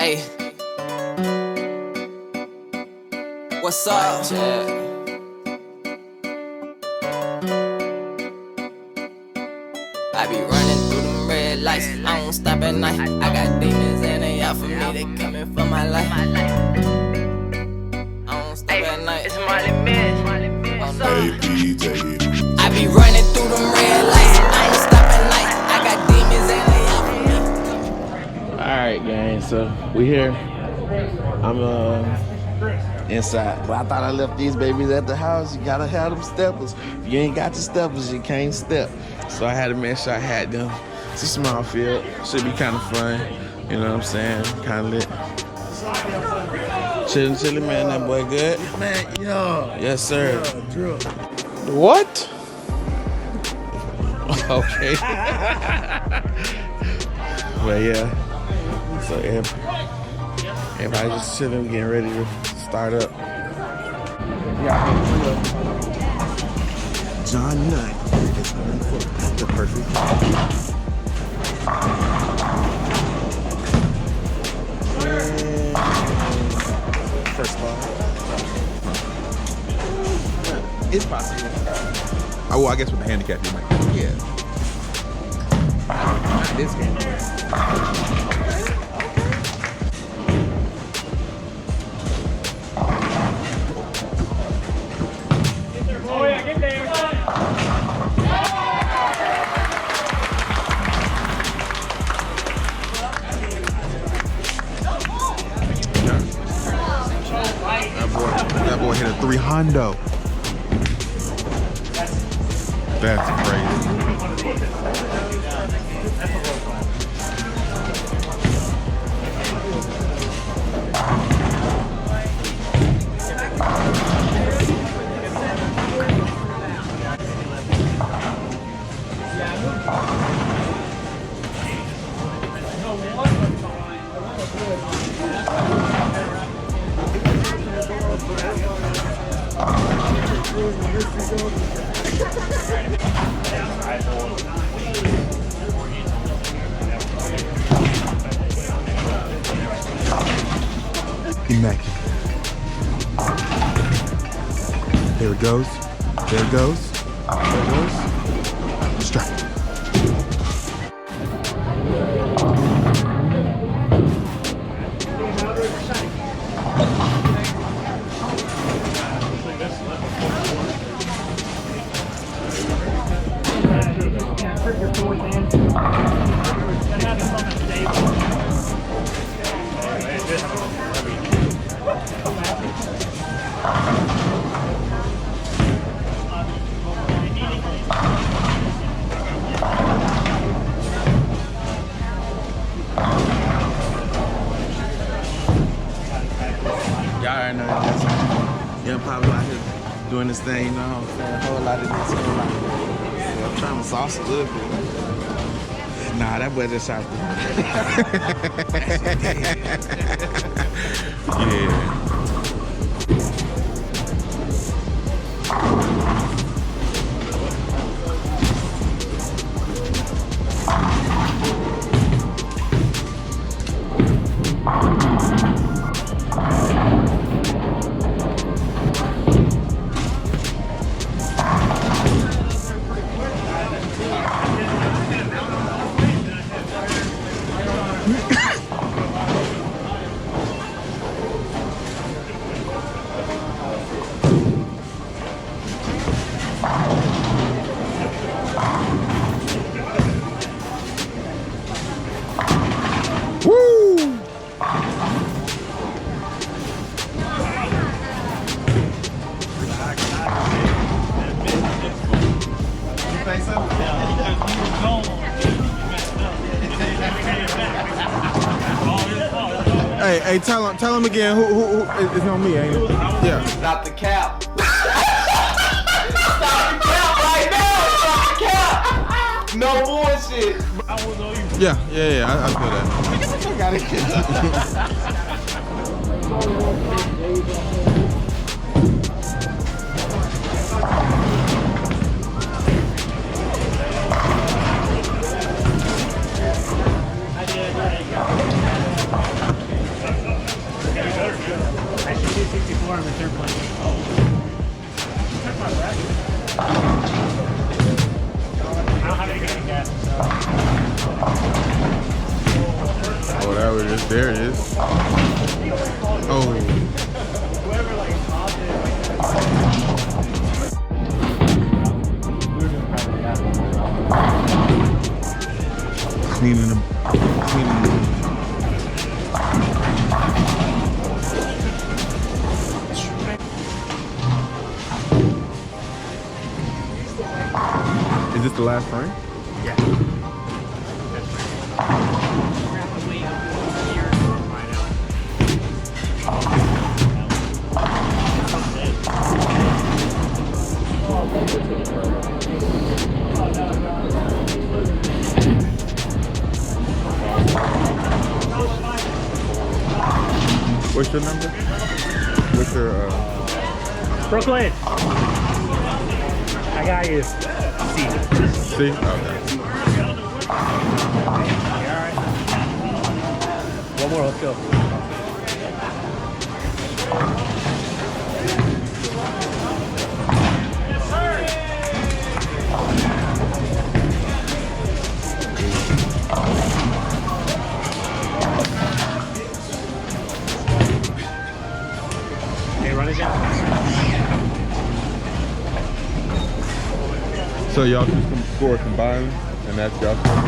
Hey, what's up, Chad? I be running through them red lights, I don't stop at night. I got demons and they out for me, they coming for my life. I don't stop at night. It's Marleymitch. I be running through them red lights, I don't stop at night. I got demons and they out for me. Alright, gang, so we here. I'm inside, but I thought I left these babies at the house. You gotta have them steppers. If you ain't got the steppers, you can't step. So I had to make sure I had them. It's a small field, should be kind of fun. You know what I'm saying? Kind of lit. Chillin', man. That boy good, Man, yo. yes, sir. What? Okay. But yeah, so everybody just chilling, getting ready to start up. John Nut is going for the perfect first ball. It's possible. Oh, well, I guess with the handicap, you might. Yeah. Not this game. That boy hit a 300. That's crazy. Immaculate. There it goes. There it goes. There it goes. Strike. Y'all already know that's Young Pablo out here doing this thing, you know what I'm saying? A whole lot of this, whole lot of that. I'm trying to sauce a little bit. Nah, that boy just shot Yeah. Hey, tell him again who it's on me, ain't it? Yeah. Stop the cap. Stop the cap right now. Stop the cap. No bullshit. Yeah, I feel that. Oh, that was just, there it is. Oh. Cleaning them. Is this the last frame? Yeah. What's your number? What's your Brooklyn. I got you. C? Okay. One more, let's go. Hey, run it down. So y'all can score combined, and that's y'all score.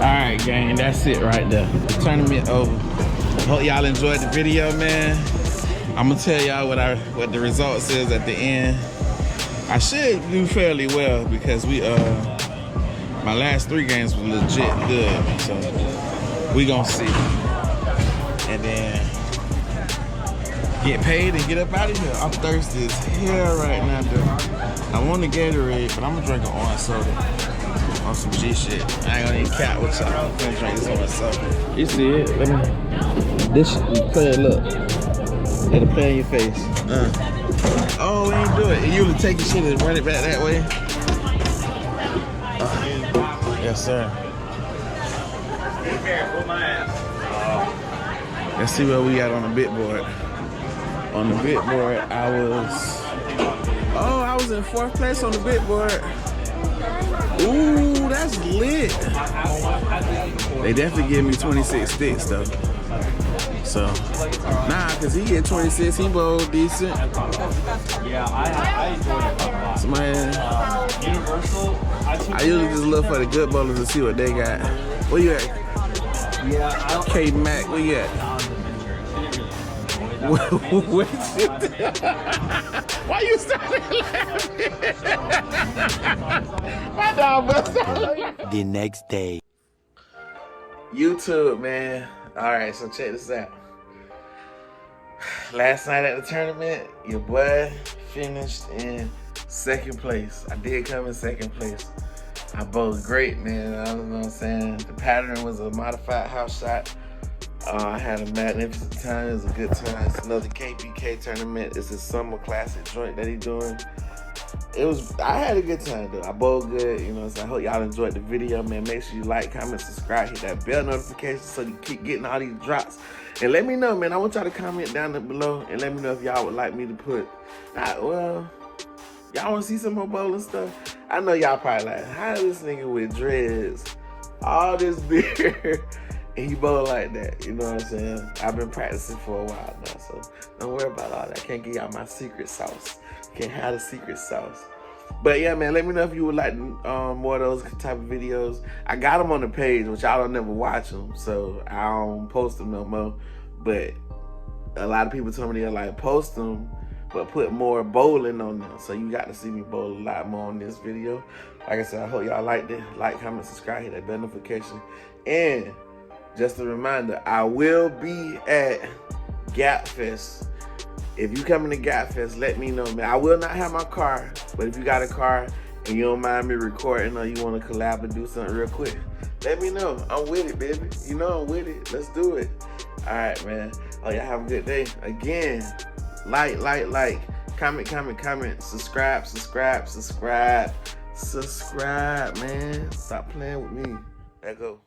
Alright gang, that's it right there. The tournament over. Hope y'all enjoyed the video, man. I'm gonna tell y'all what the results is at the end. I should do fairly well because my last 3 games were legit good. So we gonna see. And then get paid and get up out of here. I'm thirsty as hell right now, dude. I want a Gatorade, but I'm gonna drink an orange soda. On some G shit. I ain't gonna even cap with y'all. I'm gonna drink this orange soda. You see it? Let me. This shit, play it, look. Let it play in your face. Oh, we ain't do it. You usually take the shit and run it back that way. Yes, sir. Let's see where we at on the bit board. On the bit board, I was in 4th place on the bit board. Ooh, that's lit. They definitely give me 26 sticks though. So, nah, cause he get 26, he bowled decent. Yeah, I enjoyed it. Somebody, Universal. I usually just look for the good bowlers to see what they got. Where you at? Yeah, K Mac, where you at? Why you started laughing? My dog busted. The next day. YouTube, man. Alright, so check this out. Last night at the tournament, your boy finished in 2nd place. I did come in 2nd place. I bowled great, man. I don't know what I'm saying. The pattern was a modified house shot. I had a magnificent time. It was a good time. It's another KPK tournament. It's a summer classic joint that he's doing. I had a good time though. I bowled good, you know, so I hope y'all enjoyed the video, man. Make sure you like, comment, subscribe, hit that bell notification so you keep getting all these drops. And let me know, man. I want y'all to comment down below and let me know if y'all would like me to put, y'all want to see some more bowling stuff? I know y'all probably like, how is this nigga with dreads, all this beard, and he bowl like that? You know what I'm saying? I've been practicing for a while now, so don't worry about all that. I can't give y'all my secret sauce. Can't have the secret sauce. But yeah, man, let me know if you would like more of those type of videos. I got them on the page, which y'all don't never watch them, so I don't post them no more. But a lot of people told me they'll like post them, but put more bowling on them. So you got to see me bowl a lot more on this video. Like I said, I hope y'all liked it. Like, comment, subscribe, hit that bell notification. And just a reminder, I will be at Gap Fest. If you coming to Gap Fest, let me know, man. I will not have my car, but if you got a car and you don't mind me recording or you want to collab and do something real quick, let me know. I'm with it, baby. You know I'm with it. Let's do it. All right, man. Oh, y'all have a good day. Again, like, comment, subscribe, man. Stop playing with me. Let go.